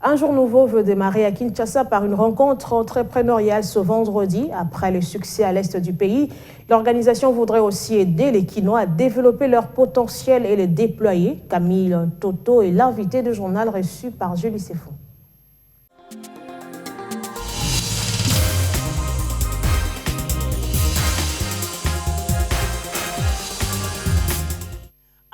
Un jour nouveau veut démarrer à Kinshasa par une rencontre entrepreneuriale ce vendredi. Après le succès à l'est du pays, l'organisation voudrait aussi aider les Kinois à développer leur potentiel et le déployer. Camille Toto est l'invité du journal reçu par Julie Sefou.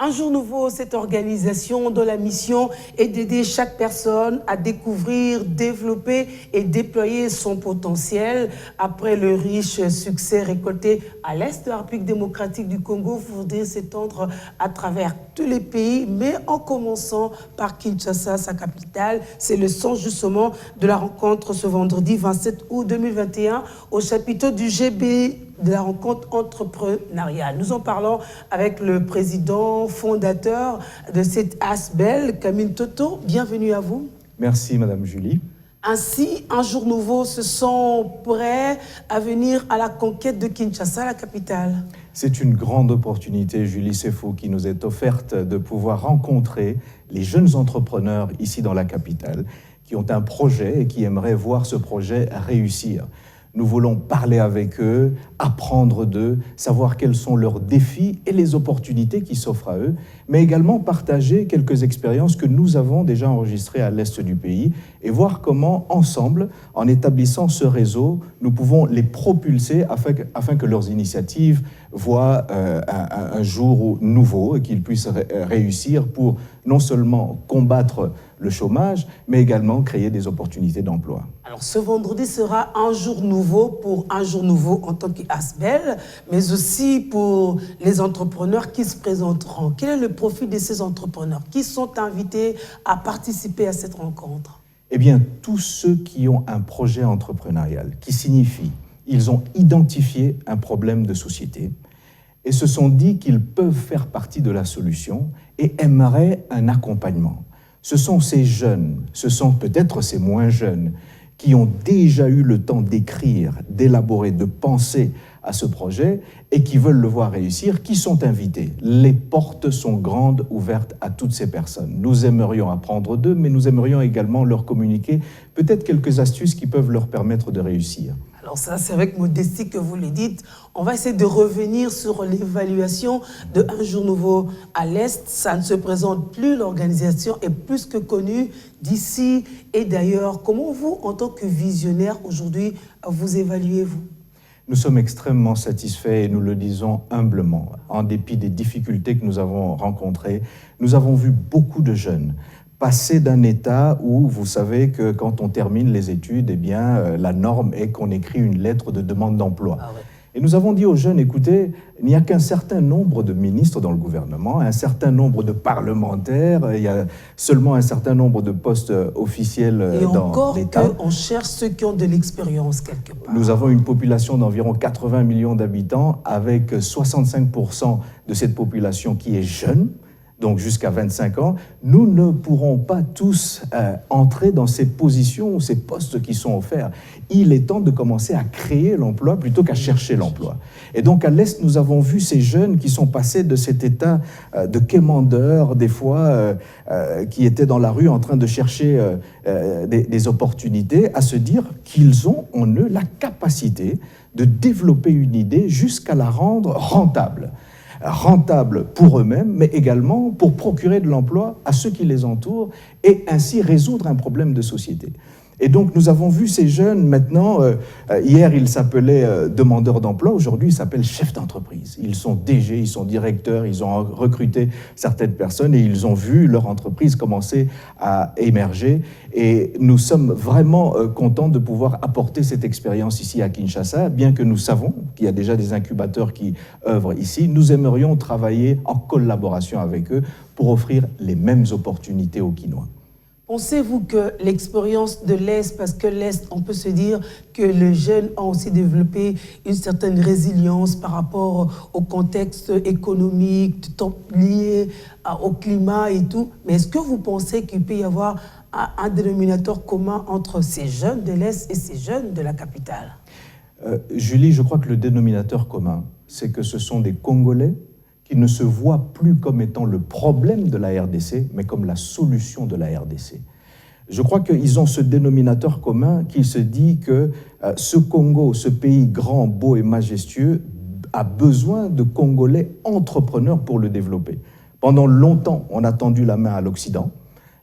Un jour nouveau, cette organisation dont la mission est d'aider chaque personne à découvrir, développer et déployer son potentiel. Après le riche succès récolté à l'est de la République démocratique du Congo, voudrait s'étendre à travers tous les pays, mais en commençant par Kinshasa, sa capitale. C'est le sens justement de la rencontre ce vendredi 27 août 2021 au chapiteau du GB de la rencontre entrepreneuriale. Nous en parlons avec le président fondateur de cette ASBEL, Camille Toto. Bienvenue à vous. Merci Madame Julie. Ainsi, un jour nouveau se sent prêt à venir à la conquête de Kinshasa, la capitale. C'est une grande opportunité, Julie Sefou, qui nous est offerte de pouvoir rencontrer les jeunes entrepreneurs ici dans la capitale qui ont un projet et qui aimeraient voir ce projet réussir. Nous voulons parler avec eux, apprendre d'eux, savoir quels sont leurs défis et les opportunités qui s'offrent à eux, mais également partager quelques expériences que nous avons déjà enregistrées à l'est du pays et voir comment, ensemble, en établissant ce réseau, nous pouvons les propulser afin que leurs initiatives voient un jour nouveau et qu'ils puissent réussir pour non seulement combattre le chômage, mais également créer des opportunités d'emploi. Alors ce vendredi sera un jour nouveau pour un jour nouveau en tant qu'ASBEL, mais aussi pour les entrepreneurs qui se présenteront. Quel est le profil de ces entrepreneurs qui sont invités à participer à cette rencontre? Eh bien, tous ceux qui ont un projet entrepreneurial, qui signifie ils ont identifié un problème de société et se sont dit qu'ils peuvent faire partie de la solution et aimeraient un accompagnement. Ce sont ces jeunes, ce sont peut-être ces moins jeunes, qui ont déjà eu le temps d'écrire, d'élaborer, de penser à ce projet et qui veulent le voir réussir, qui sont invités. Les portes sont grandes, ouvertes à toutes ces personnes. Nous aimerions apprendre d'eux, mais nous aimerions également leur communiquer peut-être quelques astuces qui peuvent leur permettre de réussir. Alors ça, c'est avec modestie que vous le dites. On va essayer de revenir sur l'évaluation de Un jour nouveau à l'Est. Ça ne se présente plus, l'organisation est plus que connue d'ici et d'ailleurs. Comment vous, en tant que visionnaire aujourd'hui, vous évaluez-vous? Nous sommes extrêmement satisfaits et nous le disons humblement. En dépit des difficultés que nous avons rencontrées, nous avons vu beaucoup de jeunes passer d'un état où, vous savez que quand on termine les études, eh bien, la norme est qu'on écrit une lettre de demande d'emploi. Ah ouais. Et nous avons dit aux jeunes, écoutez, il n'y a qu'un certain nombre de ministres dans le gouvernement, un certain nombre de parlementaires, il y a seulement un certain nombre de postes officiels dans l'État. Et encore qu'on cherche ceux qui ont de l'expérience quelque part. Nous avons une population d'environ 80 millions d'habitants, avec 65% de cette population qui est jeune, donc jusqu'à 25 ans, nous ne pourrons pas tous entrer dans ces positions ou ces postes qui sont offerts. Il est temps de commencer à créer l'emploi plutôt qu'à chercher l'emploi. Et donc à l'Est, nous avons vu ces jeunes qui sont passés de cet état de quémandeurs, des fois, qui étaient dans la rue en train de chercher des opportunités, à se dire qu'ils ont en eux la capacité de développer une idée jusqu'à la rendre rentable. Rentable pour eux-mêmes, mais également pour procurer de l'emploi à ceux qui les entourent et ainsi résoudre un problème de société. Et donc nous avons vu ces jeunes maintenant, hier ils s'appelaient demandeurs d'emploi, aujourd'hui ils s'appellent chefs d'entreprise. Ils sont DG, ils sont directeurs, ils ont recruté certaines personnes et ils ont vu leur entreprise commencer à émerger. Et nous sommes vraiment contents de pouvoir apporter cette expérience ici à Kinshasa, bien que nous savons qu'il y a déjà des incubateurs qui œuvrent ici. Nous aimerions travailler en collaboration avec eux pour offrir les mêmes opportunités aux Kinois. Pensez-vous que l'expérience de l'Est, parce que l'Est, on peut se dire que les jeunes ont aussi développé une certaine résilience par rapport au contexte économique, lié au climat et tout, mais est-ce que vous pensez qu'il peut y avoir un dénominateur commun entre ces jeunes de l'Est et ces jeunes de la capitale? Julie, je crois que le dénominateur commun, c'est que ce sont des Congolais qui ne se voient plus comme étant le problème de la RDC, mais comme la solution de la RDC. Je crois qu'ils ont ce dénominateur commun qui se dit que ce Congo, ce pays grand, beau et majestueux, a besoin de Congolais entrepreneurs pour le développer. Pendant longtemps, on a tendu la main à l'Occident,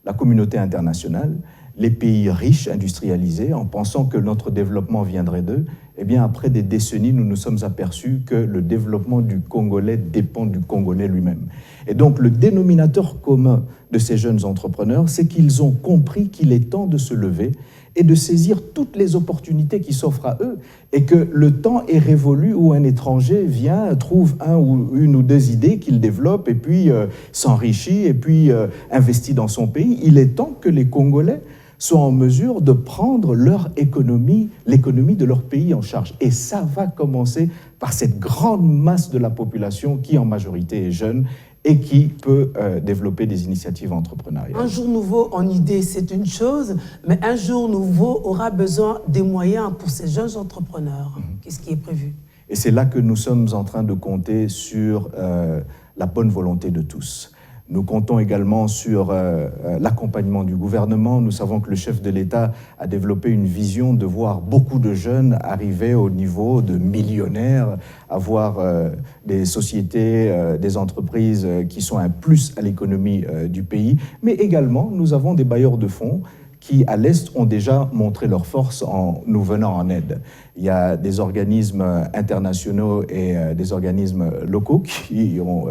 la communauté internationale, les pays riches, industrialisés, en pensant que notre développement viendrait d'eux. Eh bien, après des décennies, nous nous sommes aperçus que le développement du Congolais dépend du Congolais lui-même. Et donc, le dénominateur commun de ces jeunes entrepreneurs, c'est qu'ils ont compris qu'il est temps de se lever et de saisir toutes les opportunités qui s'offrent à eux, et que le temps est révolu où un étranger vient, trouve une ou deux idées qu'il développe, et puis s'enrichit, et puis investit dans son pays. Il est temps que les Congolais soient en mesure de prendre leur économie, l'économie de leur pays en charge. Et ça va commencer par cette grande masse de la population qui, en majorité, est jeune et qui peut développer des initiatives entrepreneuriales. Un jour nouveau en idée, c'est une chose, mais un jour nouveau aura besoin des moyens pour ces jeunes entrepreneurs. Qu'est-ce qui est prévu? Et c'est là que nous sommes en train de compter sur la bonne volonté de tous. Nous comptons également sur l'accompagnement du gouvernement. Nous savons que le chef de l'État a développé une vision de voir beaucoup de jeunes arriver au niveau de millionnaires, avoir des sociétés, des entreprises qui sont un plus à l'économie du pays. Mais également, nous avons des bailleurs de fonds qui, à l'Est, ont déjà montré leur force en nous venant en aide. Il y a des organismes internationaux et des organismes locaux qui ont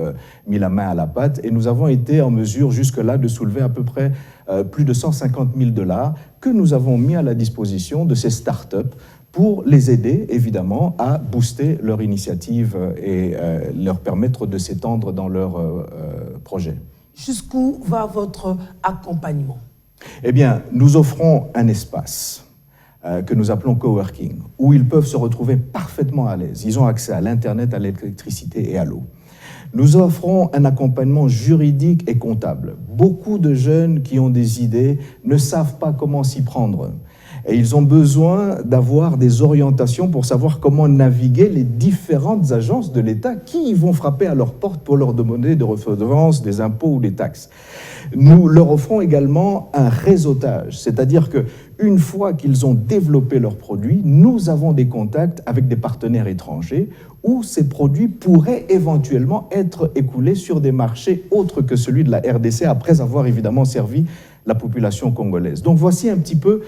mis la main à la pâte, et nous avons été en mesure jusque-là de soulever à peu près plus de 150 000 $ que nous avons mis à la disposition de ces startups pour les aider, évidemment, à booster leur initiative et leur permettre de s'étendre dans leurs projets. Jusqu'où va votre accompagnement? Eh bien, nous offrons un espace que nous appelons coworking, où ils peuvent se retrouver parfaitement à l'aise. Ils ont accès à l'Internet, à l'électricité et à l'eau. Nous offrons un accompagnement juridique et comptable. Beaucoup de jeunes qui ont des idées ne savent pas comment s'y prendre. Et ils ont besoin d'avoir des orientations pour savoir comment naviguer les différentes agences de l'État qui vont frapper à leur porte pour leur demander des redevances, des impôts ou des taxes. Nous leur offrons également un réseautage, c'est-à-dire qu'une fois qu'ils ont développé leurs produits, nous avons des contacts avec des partenaires étrangers où ces produits pourraient éventuellement être écoulés sur des marchés autres que celui de la RDC, après avoir évidemment servi la population congolaise. Donc voici un petit peu,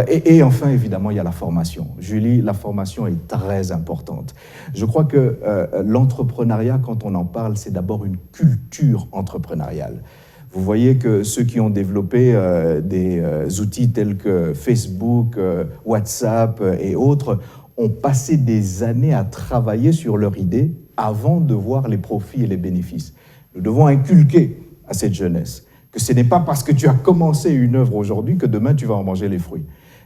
et enfin évidemment il y a la formation. Julie, la formation est très importante. Je crois que l'entrepreneuriat, quand on en parle, c'est d'abord une culture entrepreneuriale. Vous voyez que ceux qui ont développé des outils tels que Facebook, WhatsApp et autres ont passé des années à travailler sur leur idée avant de voir les profits et les bénéfices. Nous devons inculquer à cette jeunesse que ce n'est pas parce que tu as commencé une œuvre aujourd'hui que demain tu vas en manger les fruits,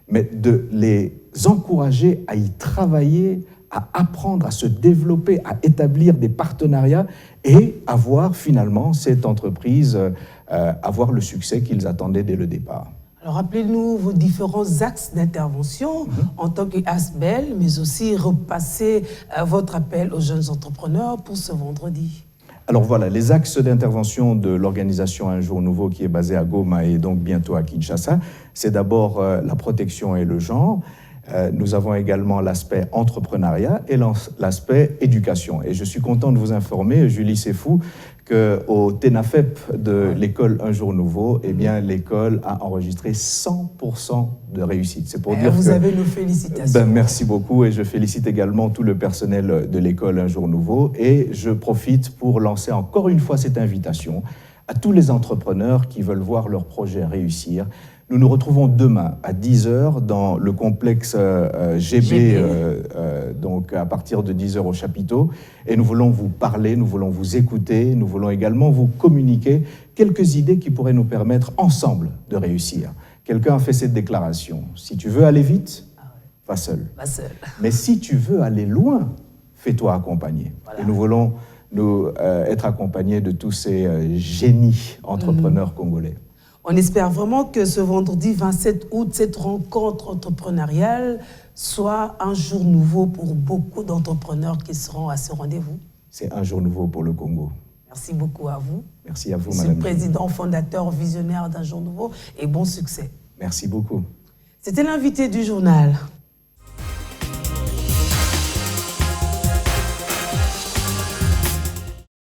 mais de les encourager à y travailler, à apprendre, à se développer, à établir des partenariats et à voir finalement cette entreprise avoir le succès qu'ils attendaient dès le départ. Alors rappelez-nous vos différents axes d'intervention en tant qu'ASBEL, mais aussi repassez votre appel aux jeunes entrepreneurs pour ce vendredi. Alors voilà, les axes d'intervention de l'organisation Un Jour Nouveau qui est basée à Goma et donc bientôt à Kinshasa, c'est d'abord la protection et le genre. Nous avons également l'aspect entrepreneuriat et l'aspect éducation. Et je suis content de vous informer, Julie Sefou, qu'au TENAFEP de l'école Un Jour Nouveau, eh bien, l'école a enregistré 100% de réussite. C'est pour dire vous que, avez nos félicitations. Merci beaucoup et je félicite également tout le personnel de l'école Un Jour Nouveau. Et je profite pour lancer encore une fois cette invitation à tous les entrepreneurs qui veulent voir leur projet réussir. Nous nous retrouvons demain à 10h dans le complexe GB, donc à partir de 10h au chapiteau. Et nous voulons vous parler, nous voulons vous écouter, nous voulons également vous communiquer quelques idées qui pourraient nous permettre ensemble de réussir. Quelqu'un a fait cette déclaration. Si tu veux aller vite, va seul. Va seul. Mais si tu veux aller loin, fais-toi accompagner. Voilà. Et nous voulons être accompagnés de tous ces génies entrepreneurs congolais. On espère vraiment que ce vendredi 27 août, cette rencontre entrepreneuriale soit un jour nouveau pour beaucoup d'entrepreneurs qui seront à ce rendez-vous. C'est un jour nouveau pour le Congo. Merci beaucoup à vous. Merci à vous, Monsieur Madame. le président fondateur visionnaire d'Un Jour Nouveau et bon succès. Merci beaucoup. C'était l'invité du journal.